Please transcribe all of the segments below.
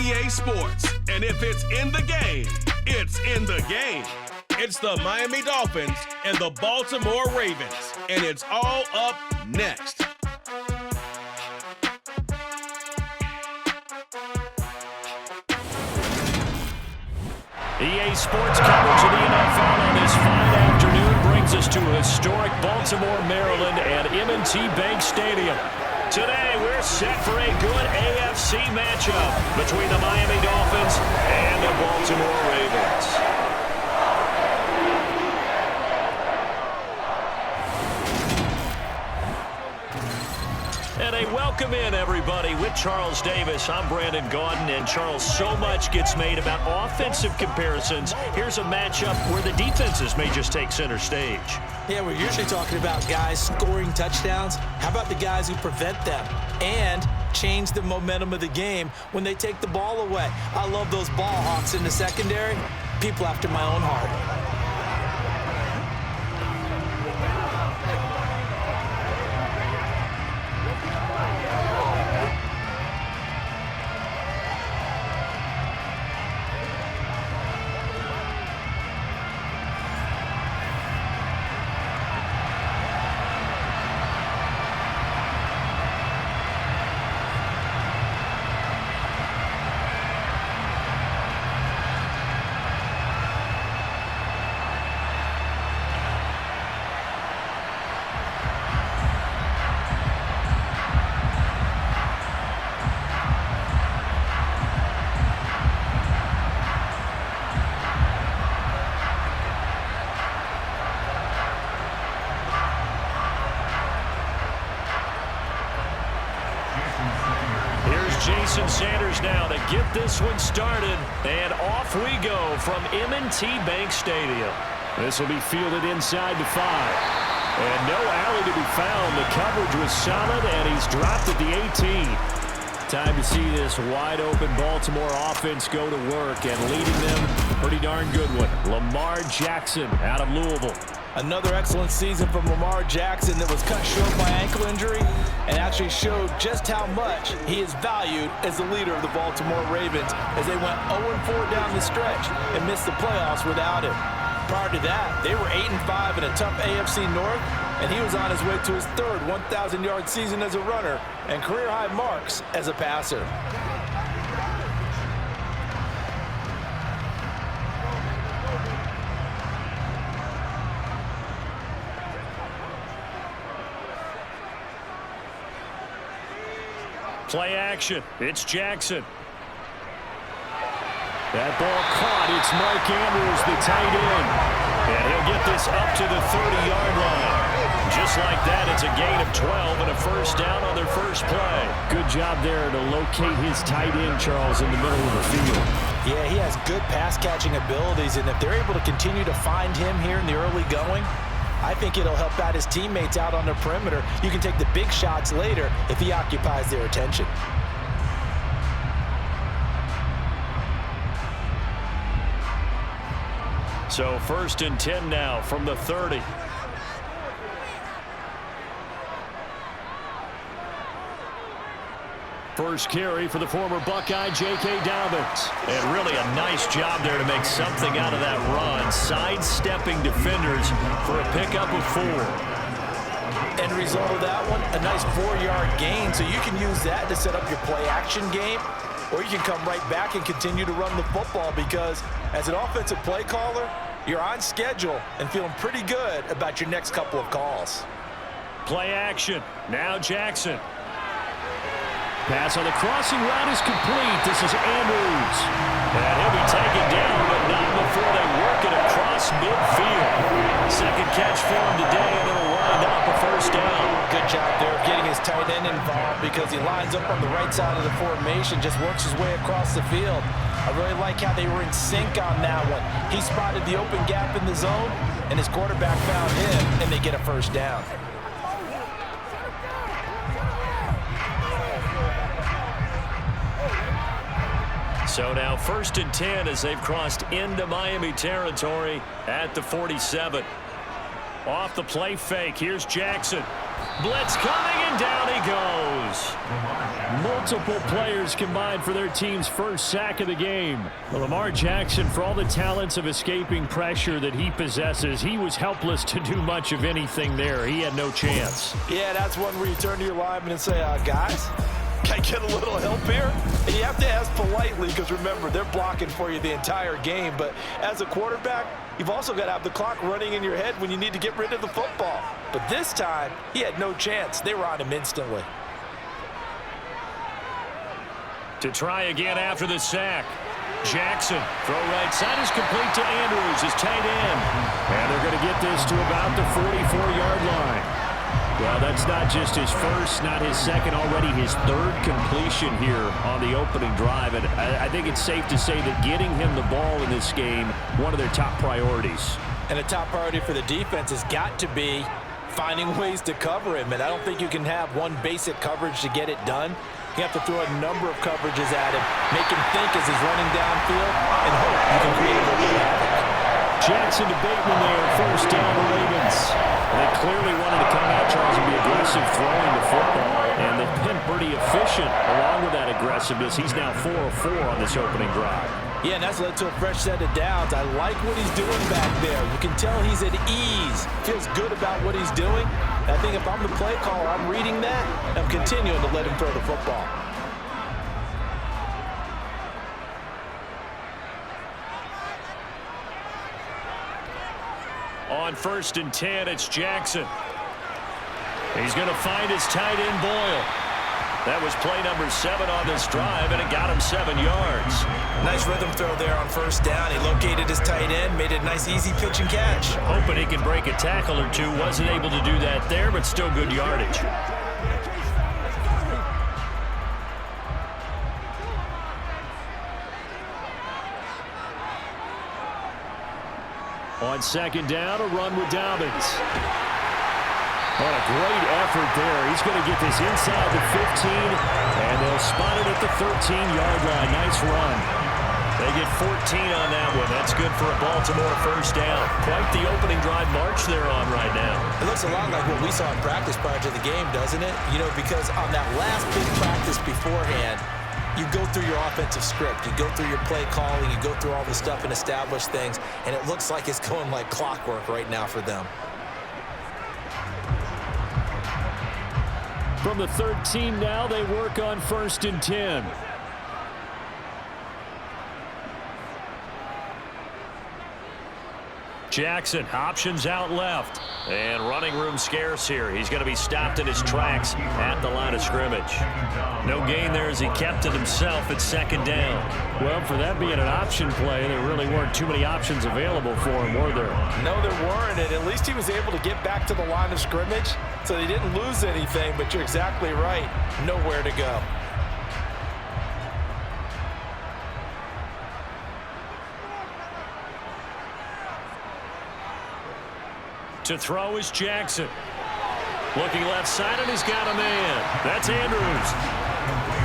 EA Sports. And if it's in the game, it's in the game. It's the Miami Dolphins and the Baltimore Ravens. And it's all up next. EA Sports coverage of the NFL on this fine afternoon brings us to historic Baltimore, Maryland at M&T Bank Stadium. Today, we're set for a good AFC matchup between the Miami Dolphins and the Baltimore Ravens. And a welcome in, everybody, with Charles Davis. I'm Brandon Gaudin, and Charles, so much gets made about offensive comparisons. Here's a matchup where the defenses may just take center stage. Yeah, we're usually talking about guys scoring touchdowns. How about the guys who prevent them and change the momentum of the game when they take the ball away? I love those ball hawks in the secondary. People after my own heart. Jason Sanders now to get this one started, and off we go from M&T Bank Stadium. This will be fielded inside the 5. And no alley to be found. The coverage was solid, and he's dropped at the 18. Time to see this wide-open Baltimore offense go to work, and leading them, pretty darn good one, Lamar Jackson out of Louisville. Another excellent season from Lamar Jackson that was cut short by ankle injury and actually showed just how much he is valued as the leader of the Baltimore Ravens as they went 0-4 down the stretch and missed the playoffs without him. Prior to that, they were 8-5 in a tough AFC North, and he was on his way to his third 1,000-yard season as a runner and career-high marks as a passer. Play action. It's Jackson. That ball caught. It's Mark Andrews, the tight end. And he'll get this up to the 30-yard line. Just like that, it's a gain of 12 and a first down on their first play. Good job there to locate his tight end, Charles, in the middle of the field. Yeah, he has good pass-catching abilities, and if they're able to continue to find him here in the early going, I think it'll help out his teammates out on the perimeter. You can take the big shots later if he occupies their attention. So 1st and 10 now from the 30. First carry for the former Buckeye, J.K. Dobbins. And really a nice job there to make something out of that run, sidestepping defenders for a pickup of 4. End result of that one, a nice 4-yard gain, so you can use that to set up your play-action game, or you can come right back and continue to run the football because as an offensive play caller, you're on schedule and feeling pretty good about your next couple of calls. Play action. Now Jackson. Pass on the crossing route is complete. This is Andrews. And he'll be taken down, but not before they work it across midfield. Second catch for him today, and it'll wind up a first down. Good job there of getting his tight end involved because he lines up on the right side of the formation, just works his way across the field. I really like how they were in sync on that one. He spotted the open gap in the zone, and his quarterback found him, and they get a first down. So now 1st and 10 as they've crossed into Miami territory at the 47. Off the play fake, here's Jackson. Blitz coming, and down he goes. Multiple players combined for their team's first sack of the game. Well, Lamar Jackson, for all the talents of escaping pressure that he possesses, he was helpless to do much of anything there. He had no chance. Yeah, that's one where you turn to your lineman and say, guys, can I get a little help here? And you have to ask politely because, remember, they're blocking for you the entire game. But as a quarterback, you've also got to have the clock running in your head when you need to get rid of the football. But this time, he had no chance. They were on him instantly. To try again after the sack. Jackson, throw right side is complete to Andrews, his tight end. And they're going to get this to about the 44-yard line. Well, that's not just his first, not his second, already his third completion here on the opening drive. And I think it's safe to say that getting him the ball in this game, one of their top priorities. And a top priority for the defense has got to be finding ways to cover him. And I don't think you can have one basic coverage to get it done. You have to throw a number of coverages at him, make him think as he's running downfield, and hope you can create a little bit of havoc. Jackson to Bateman there, first down the Ravens. They clearly wanted to come out, Charles, and be aggressive throwing the football, and they've been pretty efficient along with that aggressiveness. He's now 4 of 4 on this opening drive. Yeah, and that's led to a fresh set of downs. I like what he's doing back there. You can tell he's at ease, feels good about what he's doing. I think if I'm the play caller, I'm reading that, and I'm continuing to let him throw the football. On 1st and 10, it's Jackson. He's going to find his tight end, Boyle. That was play number 7 on this drive, and it got him 7 yards. Nice rhythm throw there on 1st down. He located his tight end, made it a nice, easy pitch and catch. Hoping he can break a tackle or two. Wasn't able to do that there, but still good yardage. On 2nd down, a run with Dobbins. What a great effort there. He's going to get this inside the 15, and they'll spot it at the 13-yard line. Nice run. They get 14 on that one. That's good for a Baltimore first down. Quite the opening drive march they're on right now. It looks a lot like what we saw in practice prior to the game, doesn't it? You know, because on that last big practice beforehand, you go through your offensive script. You go through your play calling. You go through all the stuff and establish things, and it looks like it's going like clockwork right now for them. From the 13 now, they work on 1st and 10. Jackson, options out left. And running room scarce here. He's going to be stopped in his tracks at the line of scrimmage. No gain there as he kept it himself at 2nd down. Well, for that being an option play, there really weren't too many options available for him, were there? No, there weren't, and at least he was able to get back to the line of scrimmage, so they didn't lose anything, but you're exactly right. Nowhere to go. To throw is Jackson. Looking left side, and he's got a man. That's Andrews.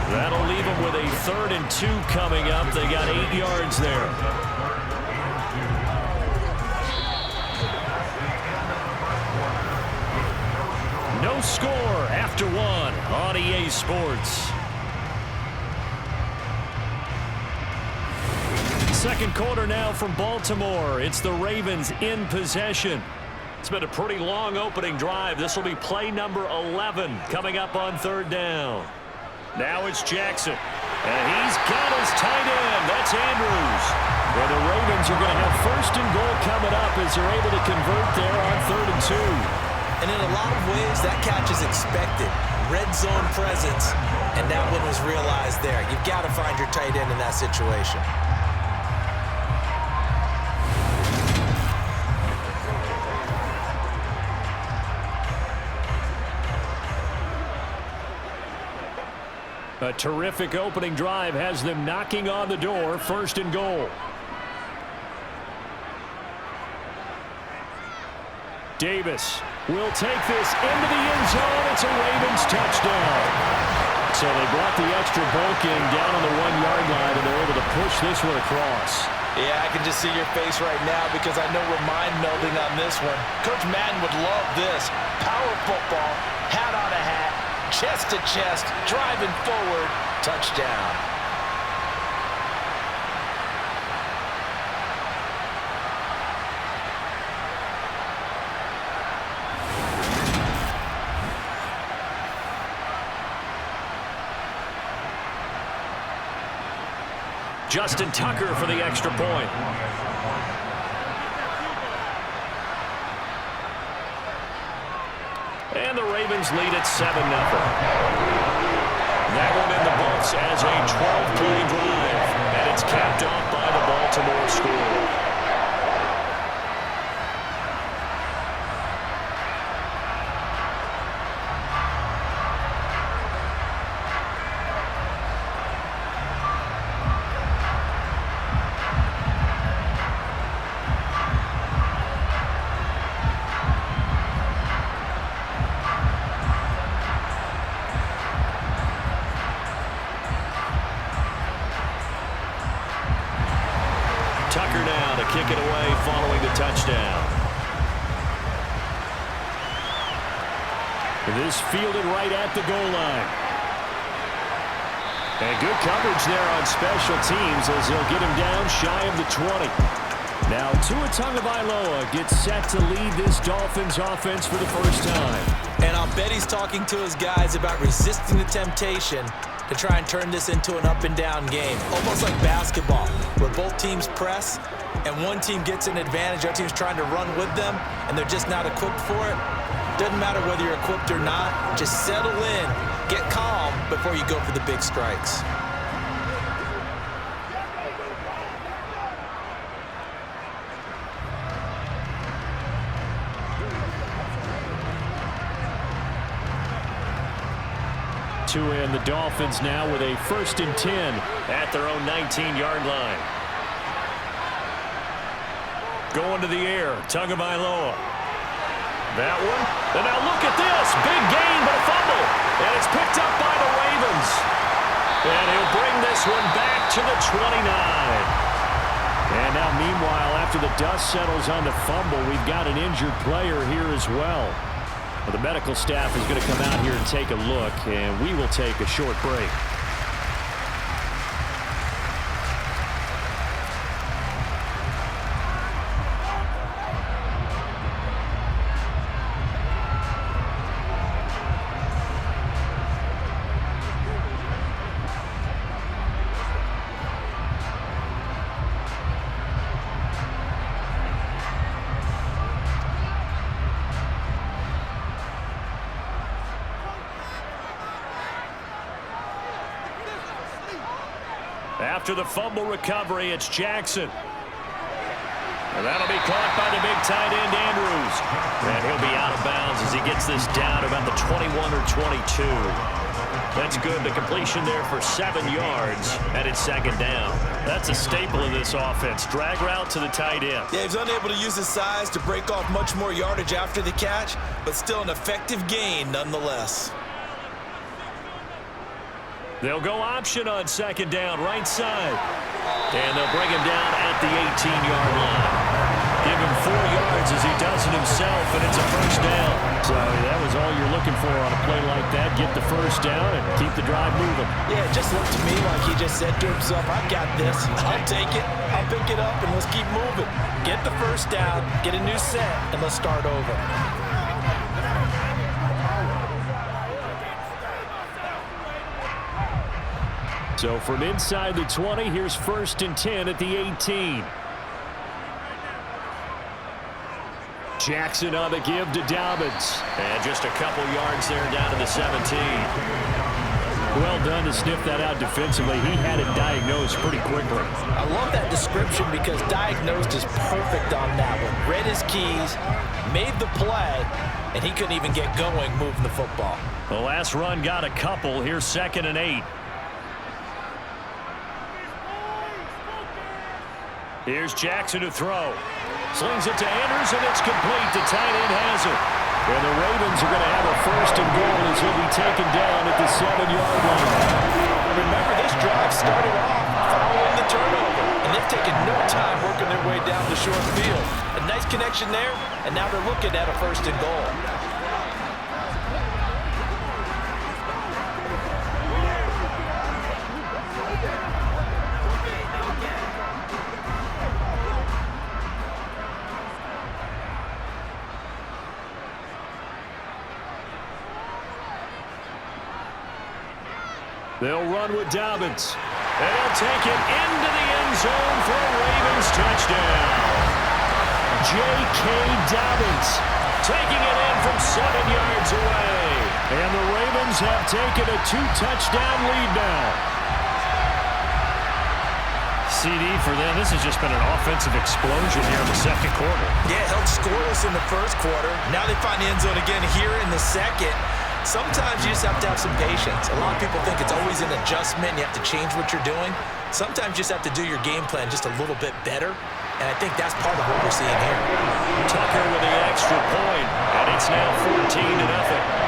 That'll leave him with a 3rd and 2 coming up. They got 8 yards there. No score after 1 on EA Sports. Second quarter now from Baltimore. It's the Ravens in possession. It's been a pretty long opening drive. This will be play number 11 coming up on 3rd down. Now it's Jackson. And he's got his tight end. That's Andrews. Well, the Ravens are going to have 1st and goal coming up as they're able to convert there on 3rd and 2. And in a lot of ways, that catch is expected. Red zone presence, and that one was realized there. You've got to find your tight end in that situation. A terrific opening drive has them knocking on the door. 1st and goal. Davis will take this into the end zone. It's a Ravens touchdown. So they brought the extra bulk in down on the 1-yard line, and they're able to push this one across. Yeah, I can just see your face right now because I know we're mind melding on this one. Coach Madden would love this. Power football, hat on a hat, chest to chest, driving forward, touchdown. Justin Tucker for the extra point. And the Ravens lead at 7-0. That one in the books as a 12-play drive. And it's capped off by the Baltimore score. Tucker now to kick it away following the touchdown. This fielded right at the goal line. And good coverage there on special teams as they'll get him down shy of the 20. Now Tua Tagovailoa gets set to lead this Dolphins offense for the first time. And I'll bet he's talking to his guys about resisting the temptation to try and turn this into an up-and-down game. Almost like basketball, where both teams press, and one team gets an advantage, the other team's trying to run with them, and they're just not equipped for it. Doesn't matter whether you're equipped or not. Just settle in, get calm before you go for the big strikes. Tua and the Dolphins now with a 1st and 10 at their own 19-yard line. Going to the air, Tagovailoa. That one. And now look at this. Big gain, but a fumble. And it's picked up by the Ravens. And he'll bring this one back to the 29. And now, meanwhile, after the dust settles on the fumble, we've got an injured player here as well. Well, the medical staff is going to come out here and take a look, and we will take a short break. After the fumble recovery, it's Jackson. And that'll be caught by the big tight end, Andrews. And he'll be out of bounds as he gets this down about the 21 or 22. That's good. The completion there for 7 yards, and it's 2nd down. That's a staple of this offense. Drag route to the tight end. Yeah, he's unable to use his size to break off much more yardage after the catch, but still an effective gain nonetheless. They'll go option on 2nd down, right side. And they'll bring him down at the 18-yard line. Give him 4 yards as he does it himself, and it's a 1st down. So that was all you're looking for on a play like that. Get the 1st down and keep the drive moving. Yeah, it just looked to me like he just said to himself, I've got this. I'll take it. I'll pick it up, and let's keep moving. Get the 1st down, get a new set, and let's start over. So from inside the 20, here's 1st and 10 at the 18. Jackson on the give to Dobbins. And just a couple yards there down to the 17. Well done to sniff that out defensively. He had it diagnosed pretty quickly. I love that description because diagnosed is perfect on that one. Read his keys, made the play, and he couldn't even get going moving the football. The last run got a couple. Here's 2nd and 8. Here's Jackson to throw. Slings it to Andrews, and it's complete. The tight end has it. And the Ravens are going to have a first and goal as he'll be taken down at the 7-yard line. Remember, this drive started off following the turnover, and they've taken no time working their way down the short field. A nice connection there, and now they're looking at a first and goal. They'll run with Dobbins. And he'll take it into the end zone for a Ravens touchdown. J.K. Dobbins taking it in from 7 yards away. And the Ravens have taken a 2-touchdown lead now. CD for them, this has just been an offensive explosion here in the second quarter. Yeah, held scoreless in the first quarter. Now they find the end zone again here in the second. Sometimes you just have to have some patience. A lot of people think it's always an adjustment and you have to change what you're doing. Sometimes you just have to do your game plan just a little bit better, and I think that's part of what we're seeing here. Tucker with the extra point, and it's now 14-0.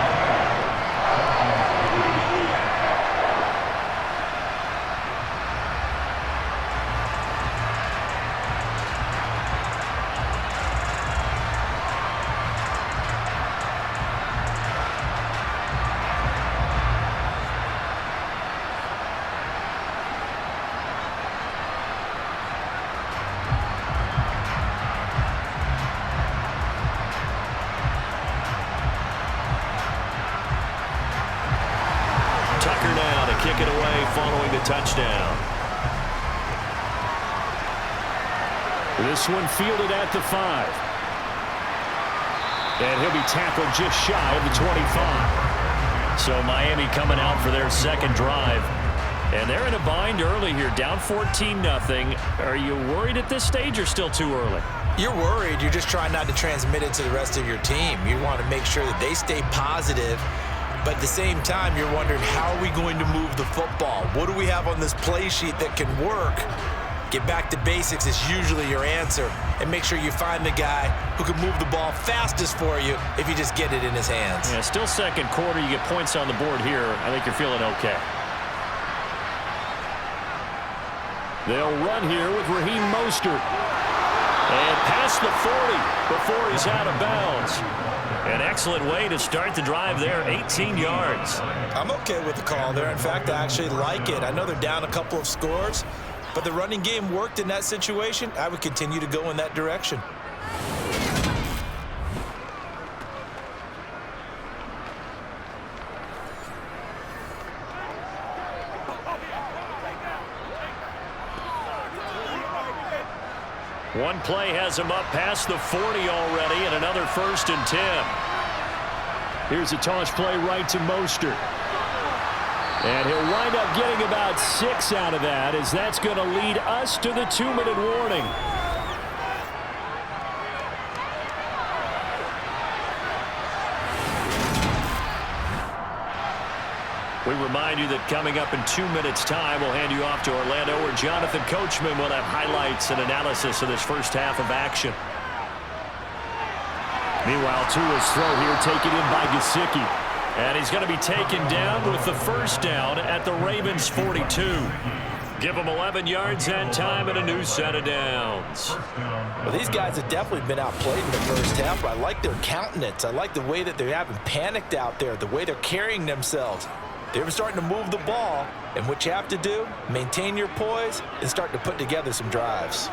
Kick it away following the touchdown. This one fielded at the 5. And he'll be tackled just shy of the 25. So Miami coming out for their second drive. And they're in a bind early here, down 14-0. Are you worried at this stage or still too early? You're worried. You're just trying not to transmit it to the rest of your team. You want to make sure that they stay positive. But at the same time, you're wondering, how are we going to move the football? What do we have on this play sheet that can work? Get back to basics is usually your answer. And make sure you find the guy who can move the ball fastest for you if you just get it in his hands. Yeah, still second quarter. You get points on the board here. I think you're feeling okay. They'll run here with Raheem Mostert. And past the 40 before he's out of bounds. An excellent way to start the drive there, 18 yards. I'm okay with the call there. In fact, I actually like it. I know they're down a couple of scores, but the running game worked in that situation. I would continue to go in that direction. One play has him up past the 40 already, and another 1st and 10. Here's a toss play right to Mostert. And he'll wind up getting about 6 out of that, as that's going to lead us to the 2-minute warning. We remind you that coming up in 2 minutes' time, we'll hand you off to Orlando, where Jonathan Coachman will have highlights and analysis of this first half of action. Meanwhile, Tua's throw here taken in by Gesicki. And he's going to be taken down with the first down at the Ravens' 42. Give them 11 yards and time and a new set of downs. Well, these guys have definitely been outplayed in the first half, but I like their countenance. I like the way that they haven't panicked out there, the way they're carrying themselves. They're starting to move the ball, and what you have to do, maintain your poise and start to put together some drives.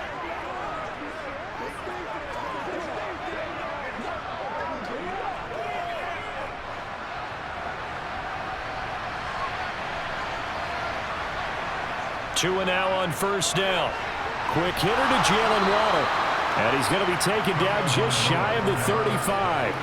Tua now on first down. Quick hitter to Jalen Waddle. And he's going to be taken down just shy of the 35.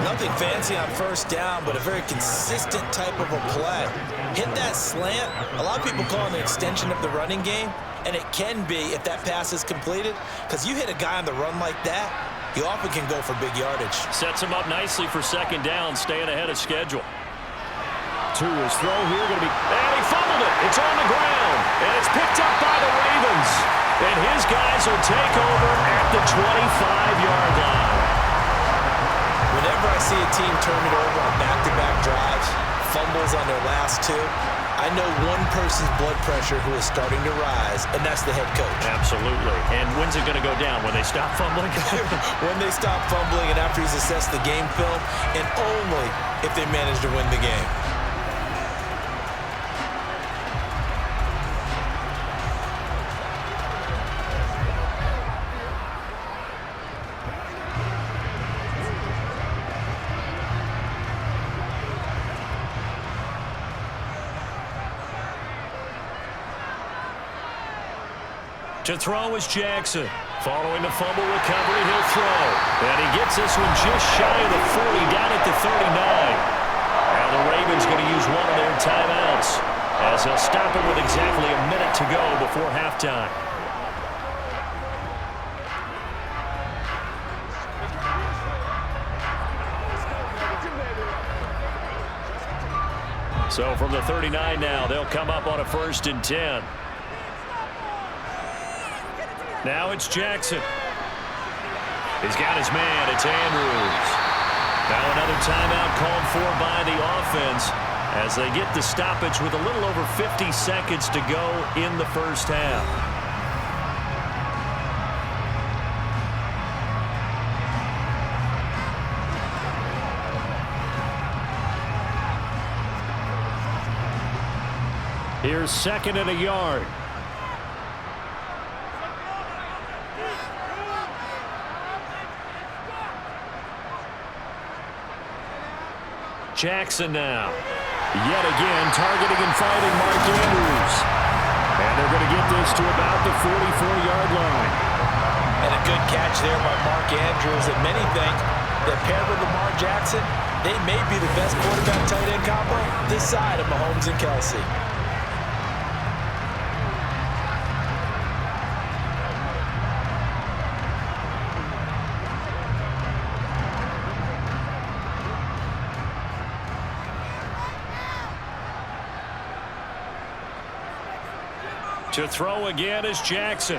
Nothing fancy on first down, but a very consistent type of a play. Hit that slant. A lot of people call it an extension of the running game, and it can be if that pass is completed, because you hit a guy on the run like that, you often can go for big yardage. Sets him up nicely for second down, staying ahead of schedule. Tua's throw here going to be, and he fumbled it. It's on the ground, and it's picked up by the Ravens. And his guys will take over at the 25-yard line. whenever I see a team turn it over on back-to-back drives, fumbles on their last two, I know one person's blood pressure who is starting to rise, and that's the head coach. Absolutely. And when's it going to go down? When they stop fumbling? When they stop fumbling and after he's assessed the game film, and only if they manage to win the game. To throw is Jackson. Following the fumble recovery, he'll throw. And he gets this one just shy of the 40, down at the 39. Now the Ravens going to use one of their timeouts as they'll stop it with exactly a minute to go before halftime. So from the 39 now, they'll come up on a 1st and 10. Now it's Jackson. He's got his man. It's Andrews. Now another timeout called for by the offense as they get the stoppage with a little over 50 seconds to go in the first half. Here's 2nd and a yard. Jackson now. Yet again, targeting and fighting Mark Andrews. And they're going to get this to about the 44-yard line. And a good catch there by Mark Andrews. And many think that paired with Lamar Jackson, they may be the best quarterback-tight end combo this side of Mahomes and Kelsey. To throw again is Jackson.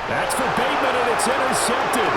That's for Bateman, and it's intercepted.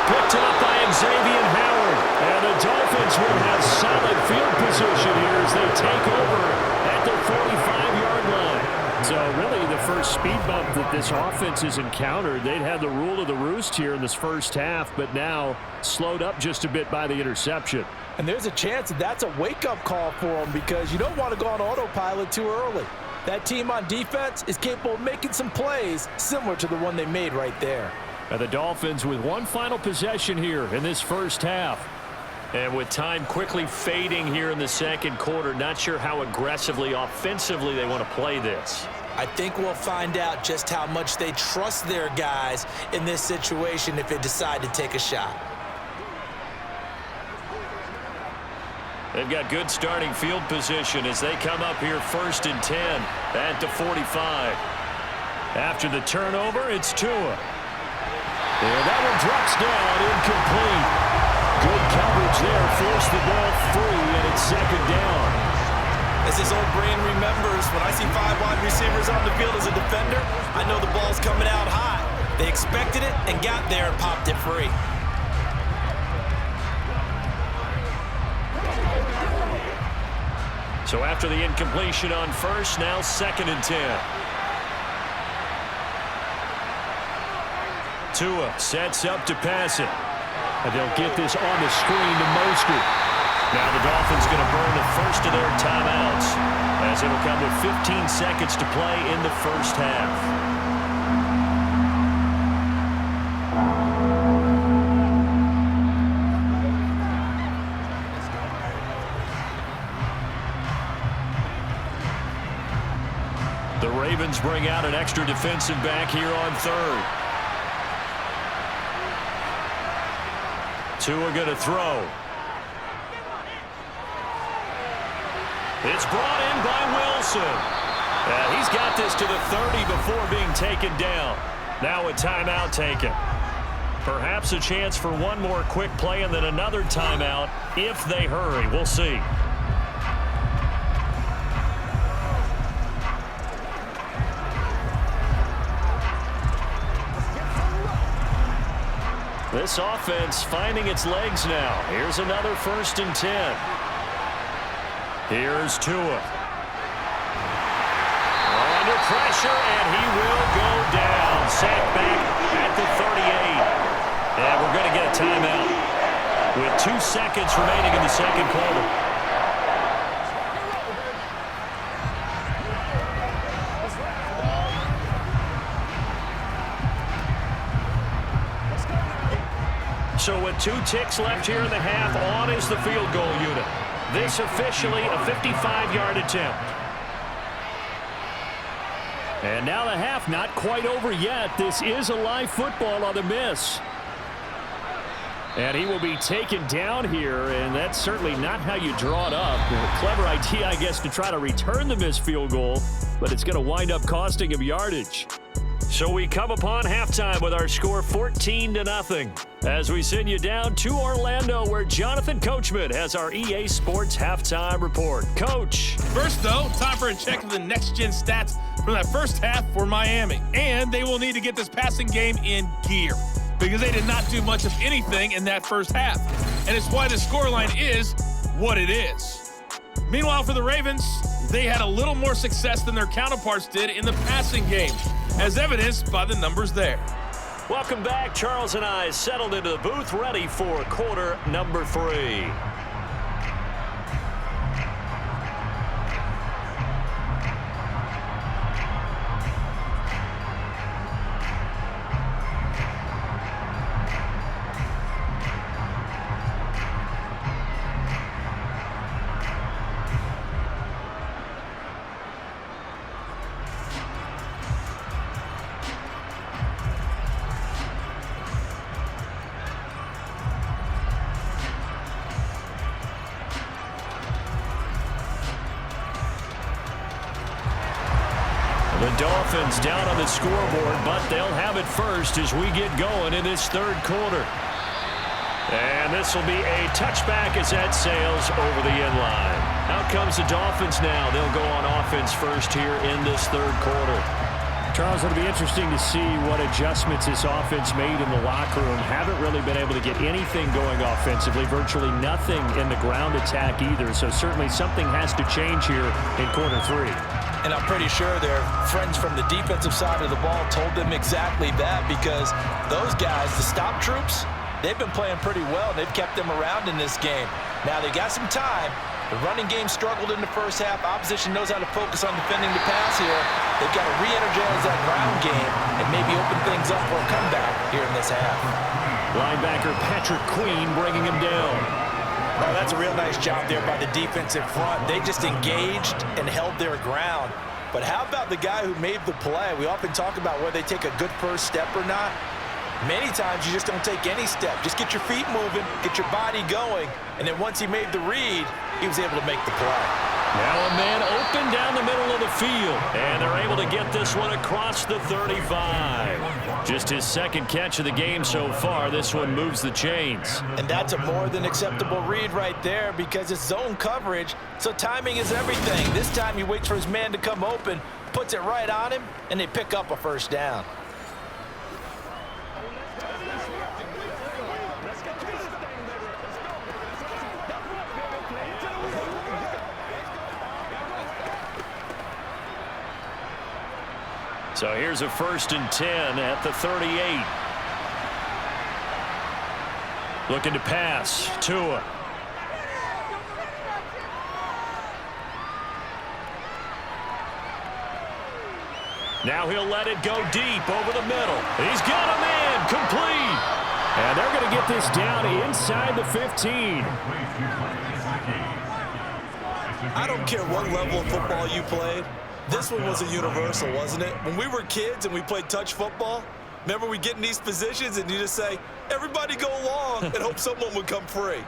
Picked up by Xavier Howard. And the Dolphins will have solid field position here as they take over at the 45-yard line. So really the first speed bump that this offense has encountered. They'd had the rule of the roost here in this first half, but now slowed up just a bit by the interception. And there's a chance that that's a wake-up call for them because you don't want to go on autopilot too early. That team on defense is capable of making some plays similar to the one they made right there. And the Dolphins with one final possession here in this first half. And with time quickly fading here in the second quarter, not sure how aggressively, offensively they want to play this. I think we'll find out just how much they trust their guys in this situation if they decide to take a shot. They've got good starting field position as they come up here 1st and 10 at the 45. After the turnover, it's Tua. And that one drops down, incomplete. Good coverage there, forced the ball free, and it's 2nd down. As his old brain remembers, when I see 5 wide receivers on the field as a defender, I know the ball's coming out high. They expected it and got there and popped it free. So after the incompletion on 1st, now 2nd and 10. Tua sets up to pass it. And they'll get this on the screen to Mostert. Now the Dolphins going to burn the first of their timeouts as it'll come with 15 seconds to play in the first half. The Ravens bring out an extra defensive back here on 3rd. Tua going to throw. It's brought in by Wilson. He's got this to the 30 before being taken down. Now a timeout taken. Perhaps a chance for one more quick play and then another timeout if they hurry. We'll see. This offense finding its legs now. Here's another 1st and 10. Here's Tua. Under pressure, and he will go down. Sacked back at the 38. And we're going to get a timeout with 2 seconds remaining in the second quarter. So with 2 ticks left here in the half, on is the field goal unit. This officially a 55-yard attempt. And now the half not quite over yet. This is a live football on the miss. And he will be taken down here, and that's certainly not how you draw it up. A clever idea, I guess, to try to return the missed field goal, but it's going to wind up costing him yardage. So we come upon halftime with our score 14-0 as we send you down to Orlando, where Jonathan Coachman has our EA Sports halftime report. Coach. First, though, time for a check of the next-gen stats from that first half for Miami. And they will need to get this passing game in gear because they did not do much of anything in that first half. And it's why the scoreline is what it is. Meanwhile, for the Ravens, they had a little more success than their counterparts did in the passing game, as evidenced by the numbers there. Welcome back. Charles and I settled into the booth, ready for quarter number 3. The Dolphins down on the scoreboard, but they'll have it first as we get going in this third quarter. And this will be a touchback as that sails over the end line. Out comes the Dolphins now. They'll go on offense first here in this third quarter. Charles, it'll be interesting to see what adjustments this offense made in the locker room. Haven't really been able to get anything going offensively, virtually nothing in the ground attack either. So certainly something has to change here in quarter 3. And I'm pretty sure their friends from the defensive side of the ball told them exactly that, because those guys, the stop troops, they've been playing pretty well. They've kept them around in this game. Now they got some time. The running game struggled in the first half. Opposition knows how to focus on defending the pass here. They've got to re-energize that ground game and maybe open things up for a comeback here in this half. Linebacker Patrick Queen bringing him down. Oh, that's a real nice job there by the defensive front. They just engaged and held their ground. But how about the guy who made the play? We often talk about whether they take a good first step or not. Many times you just don't take any step. Just get your feet moving, get your body going, and then once he made the read, he was able to make the play. Now a man open down the middle of the field, and they're able to get this one across the 35. Just his second catch of the game so far. This one moves the chains. And that's a more than acceptable read right there, because it's zone coverage, so timing is everything. This time he waits for his man to come open, puts it right on him, and they pick up a first down. So here's a 1st and 10 at the 38. Looking to pass. Tua. Now he'll let it go deep over the middle. He's got a man complete. And they're going to get this down inside the 15. I don't care what level of football you played. This one was a universal, wasn't it? When we were kids and we played touch football, remember we get in these positions and you just say, everybody go along, and hope someone would come free.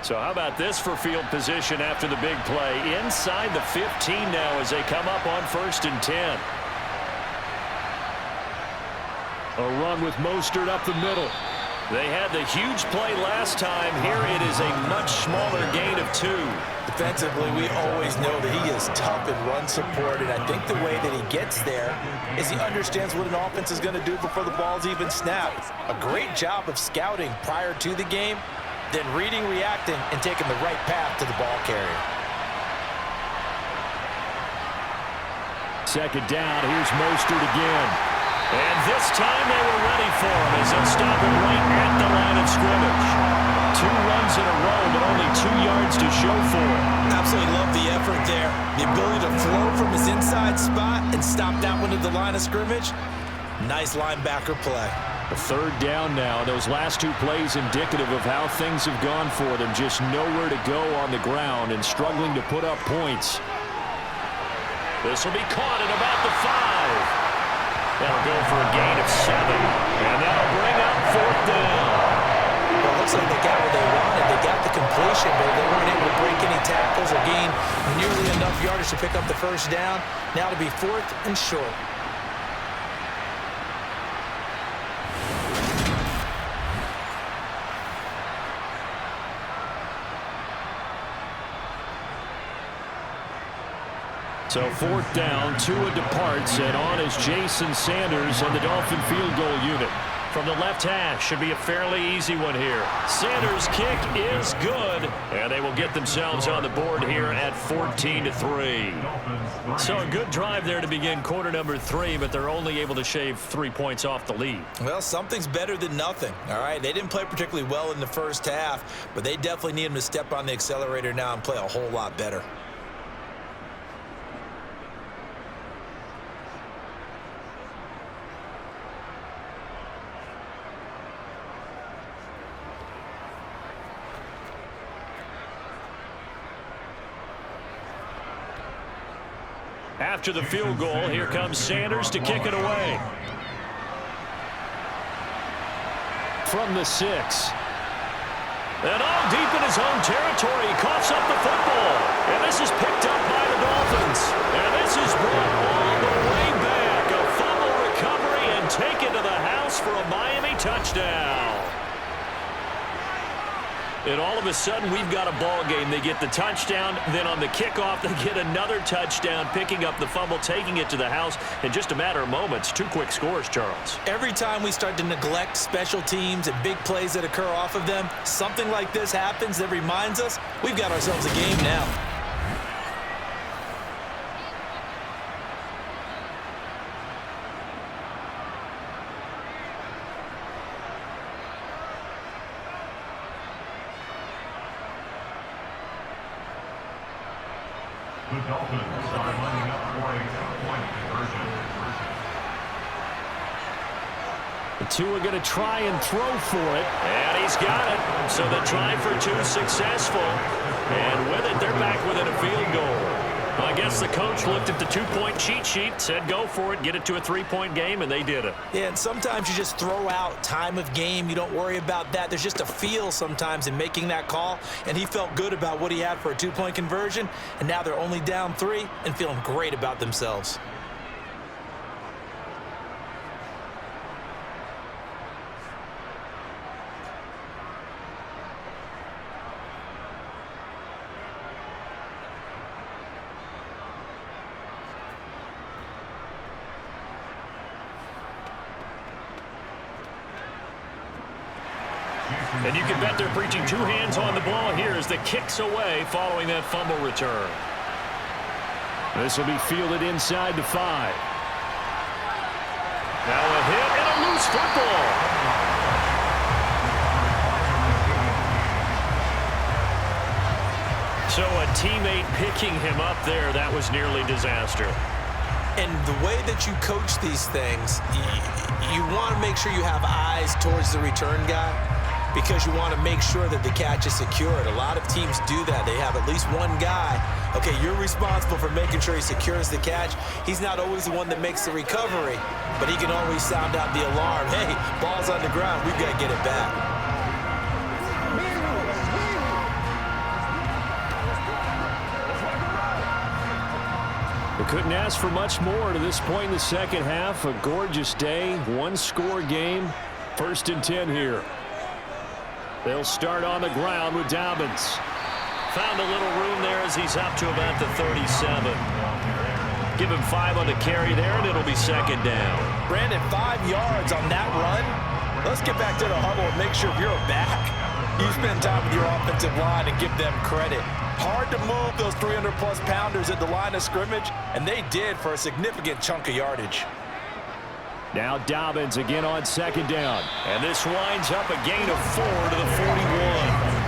So how about this for field position after the big play? Inside the 15 now as they come up on 1st and 10. A run with Mostert up the middle. They had the huge play last time. Here it is a much smaller gain of 2. Defensively, we always know that he is tough in run support, and I think the way that he gets there is he understands what an offense is going to do before the ball's even snapped. A great job of scouting prior to the game, then reading, reacting, and taking the right path to the ball carrier. Second down, here's Mostert again. And this time they were ready for him as they'll stop him right at the line of scrimmage. 2 runs in a row, but only 2 yards to show for it. Absolutely love the effort there. The ability to flow from his inside spot and stop that one at the line of scrimmage. Nice linebacker play. A third down now. Those last 2 plays indicative of how things have gone for them. Just nowhere to go on the ground and struggling to put up points. This will be caught at about the 5. That'll go for a gain of 7. And that'll bring up 4th down. Well, it looks like they got what they wanted. They got the completion, but they weren't able to break any tackles or gain nearly enough yardage to pick up the first down. Now to be 4th and short. So 4th down, Tua departs, and on is Jason Sanders and the Dolphin field goal unit. From the left hash, should be a fairly easy one here. Sanders' kick is good, and they will get themselves on the board here at 14-3. So a good drive there to begin quarter number 3, but they're only able to shave 3 points off the lead. Well, something's better than nothing, all right? They didn't play particularly well in the first half, but they definitely need them to step on the accelerator now and play a whole lot better. After the field goal, here comes Sanders to kick it away. From the 6. And all deep in his own territory, he coughs up the football. And this is picked up by the Dolphins. And this is brought all the way back. A fumble recovery and taken to the house for a Miami touchdown. And all of a sudden, we've got a ball game. They get the touchdown. Then on the kickoff, they get another touchdown, picking up the fumble, taking it to the house in just a matter of moments. 2 quick scores, Charles. Every time we start to neglect special teams and big plays that occur off of them, something like this happens that reminds us we've got ourselves a game now. The Dolphins are lining up for a 2-point conversion. The 2 are going to try and throw for it. And he's got it. So the try for 2 successful. And with it, they're back within a field goal. I guess the coach looked at the 2-point cheat sheet, said go for it, get it to a 3-point game, and they did it. Yeah, and sometimes you just throw out time of game. You don't worry about that. There's just a feel sometimes in making that call, and he felt good about what he had for a 2-point conversion, and now they're only down 3 and feeling great about themselves. And you can bet they're preaching 2 hands on the ball here as the kick's away following that fumble return. This will be fielded inside the 5. Now a hit and a loose football. So a teammate picking him up there, that was nearly disaster. And the way that you coach these things, you want to make sure you have eyes towards the return guy, because you want to make sure that the catch is secured. A lot of teams do that. They have at least one guy. Okay, you're responsible for making sure he secures the catch. He's not always the one that makes the recovery, but he can always sound out the alarm. Hey, ball's on the ground. We've got to get it back. We couldn't ask for much more to this point in the second half. A gorgeous day, 1-score game. 1st and 10 here. They'll start on the ground with Dobbins. Found a little room there as he's up to about the 37. Give him 5 on the carry there, and it'll be second down. Brandon, 5 yards on that run. Let's get back to the huddle and make sure if you're a back, you spend time with your offensive line and give them credit. Hard to move those 300-plus pounders at the line of scrimmage, and they did for a significant chunk of yardage. Now Dobbins again on second down. And this winds up a gain of 4 to the 41.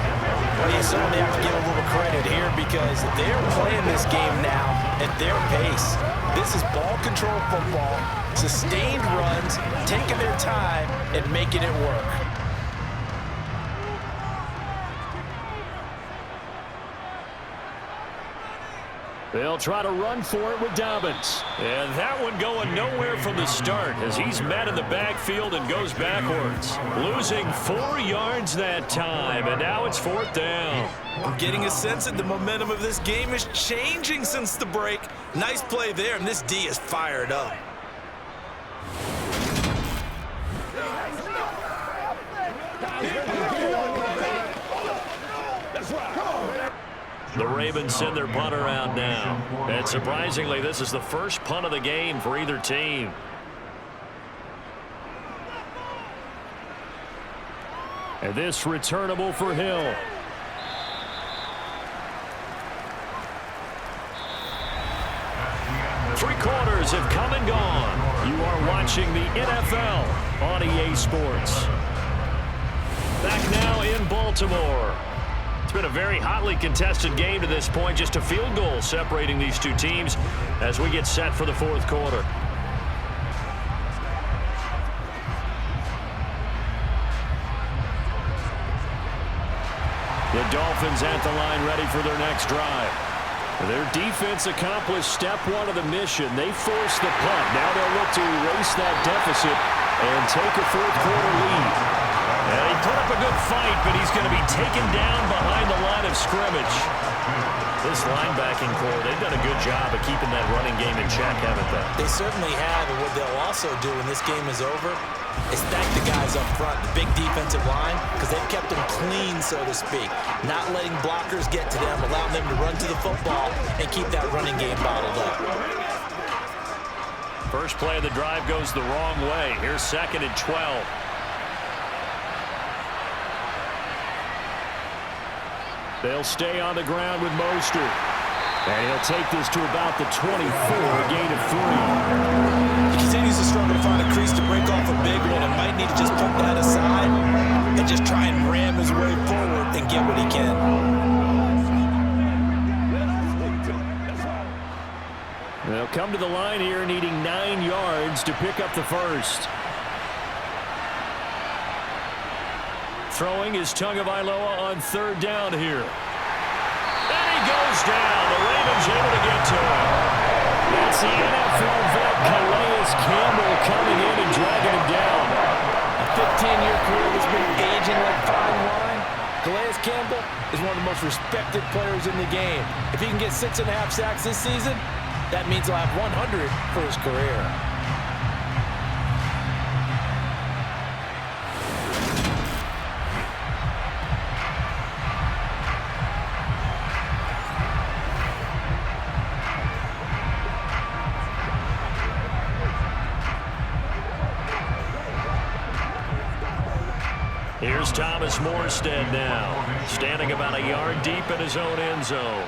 Well, you certainly have to give a little credit here because they're playing this game now at their pace. This is ball control football, sustained runs, taking their time and making it work. They'll try to run for it with Dobbins. And that one going nowhere from the start as he's met in the backfield and goes backwards. Losing 4 yards that time, and now it's 4th down. I'm getting a sense that the momentum of this game is changing since the break. Nice play there, and this D is fired up. The Ravens send their punter out now. And surprisingly, this is the first punt of the game for either team. And this returnable for Hill. Three quarters have come and gone. You are watching the NFL on EA Sports. Back now in Baltimore. It's been a very hotly contested game to this point. Just a field goal separating these two teams as we get set for the 4th quarter. The Dolphins at the line ready for their next drive. Their defense accomplished step 1 of the mission. They forced the punt. Now they'll look to erase that deficit and take a 4th quarter lead. And he put up a good fight, but he's going to be taken down behind the line of scrimmage. This linebacking core, they've done a good job of keeping that running game in check, haven't they? They certainly have, and what they'll also do when this game is over is thank the guys up front, the big defensive line, because they've kept them clean, so to speak. Not letting blockers get to them, allowing them to run to the football and keep that running game bottled up. First play of the drive goes the wrong way. Here's 2nd and 12. They'll stay on the ground with Mostert. And he'll take this to about the 24, a gain of 3. He continues to struggle to find a crease to break off a big one and might need to just put that aside and just try and ram his way forward and get what he can. They'll come to the line here needing 9 yards to pick up the first. Throwing is Tagovailoa on 3rd down here. And he goes down. The Ravens able to get to him. That's the NFL vet Calais Campbell coming in and dragging him down. A 15-year career that's been aging like fine wine. Calais Campbell is one of the most respected players in the game. If he can get 6.5 sacks this season, that means he'll have 100 for his career. Here's Thomas Morstead now, standing about a yard deep in his own end zone.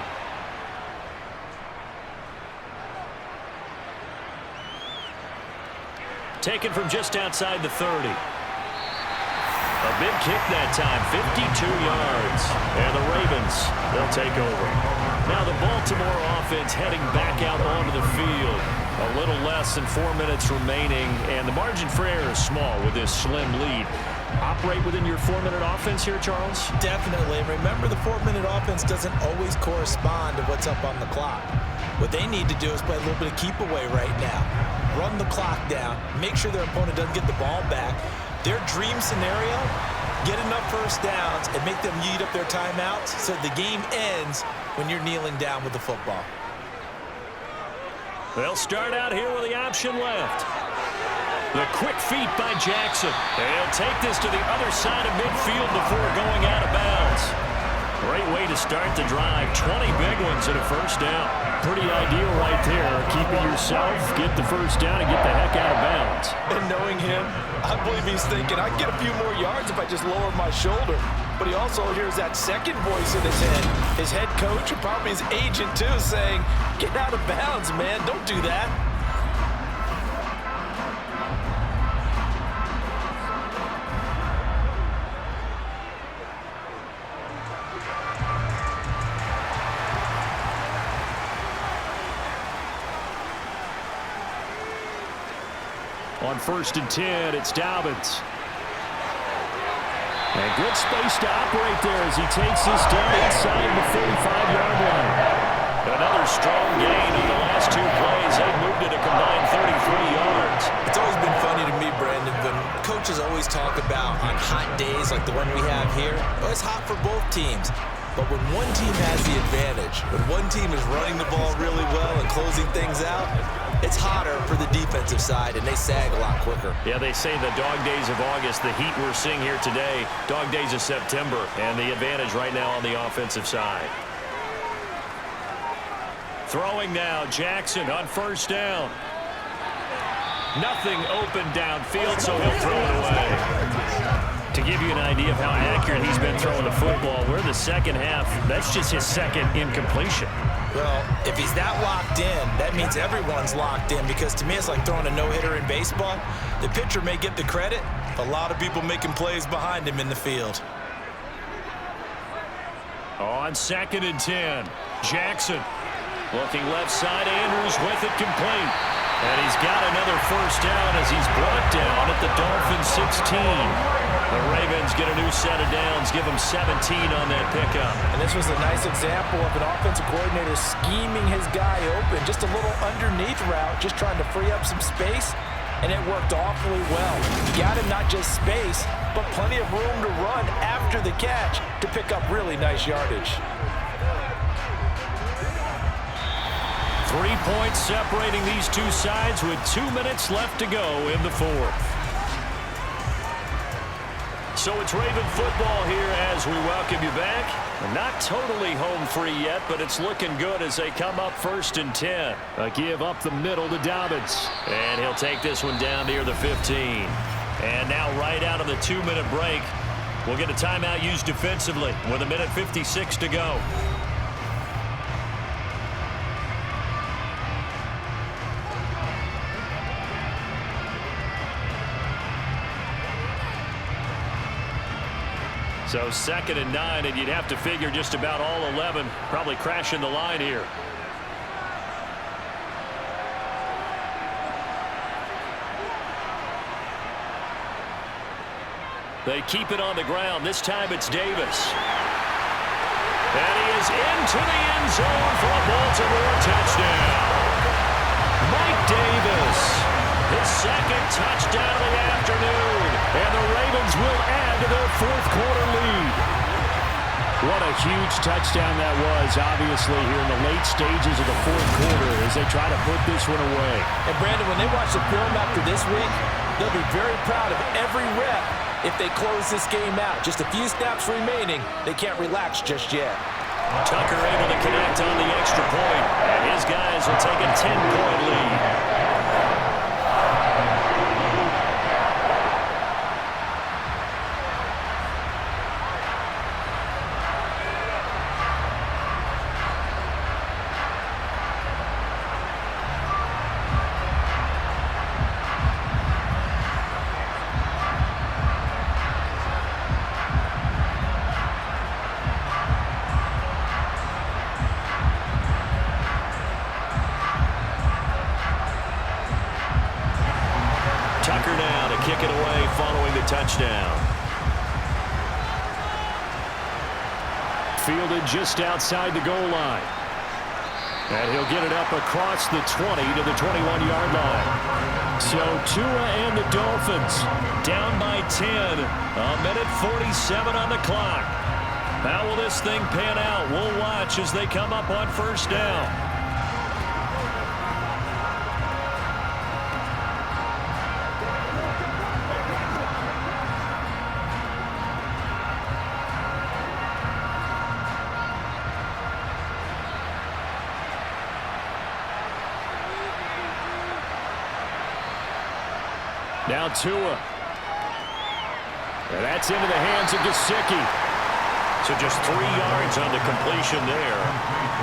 Taken from just outside the 30. A big kick that time, 52 yards. And the Ravens, they'll take over. Now the Baltimore offense heading back out onto the field. A little less than 4 minutes remaining, and the margin for error is small with this slim lead. Operate within your 4-minute offense here, Charles? Definitely. Remember, the 4-minute offense doesn't always correspond to what's up on the clock. What they need to do is play a little bit of keep away right now. Run the clock down. Make sure their opponent doesn't get the ball back. Their dream scenario, get enough first downs and make them eat up their timeouts so the game ends when you're kneeling down with the football. They'll start out here with the option left. The quick feet by Jackson. He'll take this to the other side of midfield before going out of bounds. Great way to start the drive. 20 big ones and a first down. Pretty ideal right there. Keeping yourself, get the first down, and get the heck out of bounds. And knowing him, I believe he's thinking, I can get a few more yards if I just lower my shoulder. But he also hears that second voice in his head. His head coach, and probably his agent too, saying, get out of bounds, man. Don't do that. On 1st and 10, it's Dobbins. And good space to operate there as he takes this down inside the 45-yard line. Another strong gain on the last 2 plays. They moved it a combined 33 yards. It's always been funny to me, Brandon, when coaches always talk about on hot days like the one we have here, oh, it's hot for both teams. But when one team has the advantage, when one team is running the ball really well and closing things out, it's hotter for the defensive side, and they sag a lot quicker. Yeah, they say the dog days of August, the heat we're seeing here today, dog days of September, and the advantage right now on the offensive side. Throwing now, Jackson on 1st down. Nothing open downfield, so he'll throw it away. To give you an idea of how accurate he's been throwing the football, we're in the second half. That's just his second incompletion. Well, if he's that locked in, that means everyone's locked in, because to me it's like throwing a no-hitter in baseball. The pitcher may get the credit, a lot of people making plays behind him in the field. On 2nd and 10, Jackson. Looking left side, Andrews with it complete. And he's got another first down as he's brought down at the Dolphins 16. The Ravens get a new set of downs, give them 17 on that pickup. And this was a nice example of an offensive coordinator scheming his guy open. Just a little underneath route, just trying to free up some space, and it worked awfully well. You got him not just space, but plenty of room to run after the catch to pick up really nice yardage. 3 points separating these two sides with 2 minutes left to go in the 4th. So it's Raven football here as we welcome you back. Not totally home free yet, but it's looking good as they come up 1st and 10. A give up the middle to Dobbins. And he'll take this one down near the 15. And now right out of the 2-minute break, we'll get a timeout used defensively with 1:56 to go. So 2nd and 9, and you'd have to figure just about all 11 probably crashing the line here. They keep it on the ground. This time it's Davis. And he is into the end zone for a Baltimore touchdown. Mike Davis, his 2nd touchdown of the afternoon. And the Ravens will add to their 4th quarter lead. What a huge touchdown that was, obviously, here in the late stages of the 4th quarter as they try to put this one away. And Brandon, when they watch the film after this week, they'll be very proud of every rep if they close this game out. Just a few snaps remaining. They can't relax just yet. Tucker able to connect on the extra point, and his guys will take a 10-point lead. Tucker now to kick it away following the touchdown. Fielded just outside the goal line. And he'll get it up across the 20 to the 21-yard line. So Tua and the Dolphins down by 10. 1:47 on the clock. How will this thing pan out? We'll watch as they come up on 1st down. Now Tua. And that's into the hands of Gesicki. So just 3 yards on the completion there,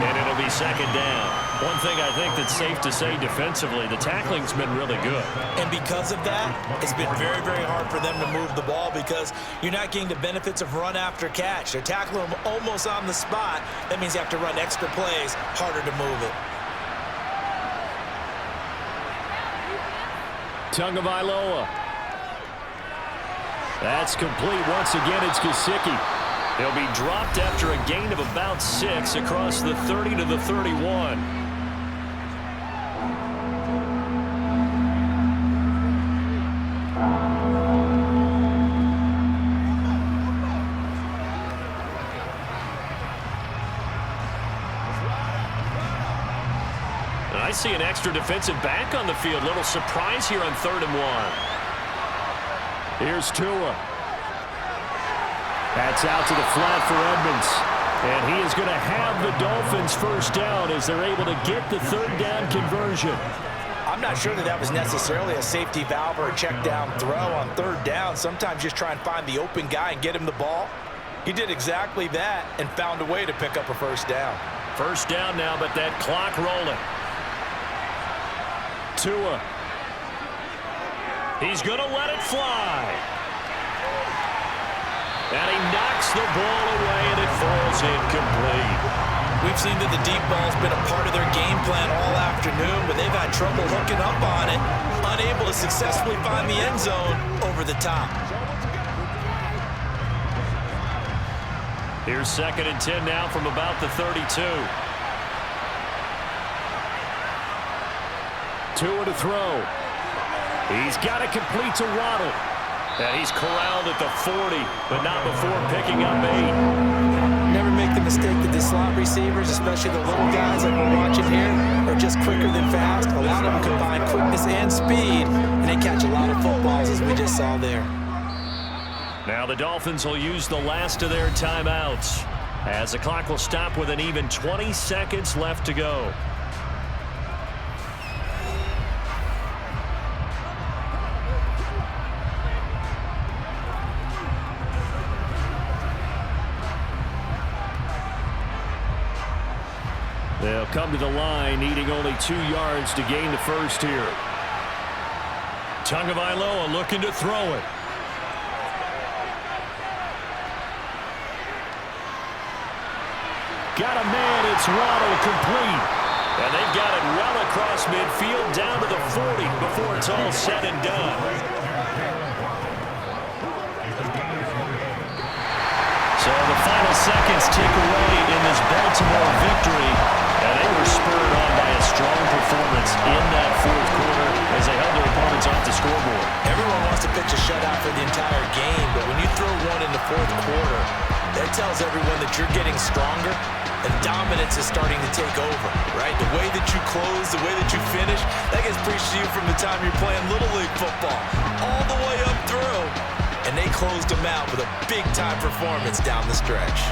and it'll be second down. One thing I think that's safe to say defensively, the tackling's been really good. And because of that, it's been very, very hard for them to move the ball because you're not getting the benefits of run after catch. They're tackling them almost on the spot. That means you have to run extra plays, harder to move it. Tagovailoa. That's complete. Once again, it's Gesicki. He'll be dropped after a gain of about 6 across the 30 to the 31. And I see an extra defensive back on the field. Little surprise here on 3rd and 1. Here's Tua. That's out to the flat for Edmonds. And he is going to have the Dolphins first down as they're able to get the 3rd down conversion. I'm not sure that was necessarily a safety valve or a check down throw on 3rd down. Sometimes just try and find the open guy and get him the ball. He did exactly that and found a way to pick up a first down. First down now, but that clock rolling. Tua. He's going to let it fly. And he knocks the ball away, and it falls incomplete. We've seen that the deep ball's been a part of their game plan all afternoon, but they've had trouble hooking up on it, unable to successfully find the end zone over the top. Here's 2nd and 10 now from about the 32. Tua to throw. He's got it complete to Waddle. And he's corralled at the 40, but not before picking up 8. Never make the mistake that the slot receivers, especially the little guys like we're watching here, are just quicker than fast. A lot of them combine quickness and speed, and they catch a lot of footballs, as we just saw there. Now the Dolphins will use the last of their timeouts, as the clock will stop with an even 20 seconds left to go. They'll come to the line, needing only 2 yards to gain the first here. Tagovailoa looking to throw it. Got a man, it's Waddle, complete. And they've got it well across midfield, down to the 40 before it's all said and done. So the final seconds tick away in this Baltimore victory. And they were spurred on by a strong performance in that 4th quarter as they held their opponents off the scoreboard. Everyone wants to pitch a shutout for the entire game, but when you throw one in the 4th quarter, that tells everyone that you're getting stronger and dominance is starting to take over, right? The way that you close, the way that you finish, that gets preached to you from the time you're playing Little League football all the way up through. And they closed them out with a big-time performance down the stretch.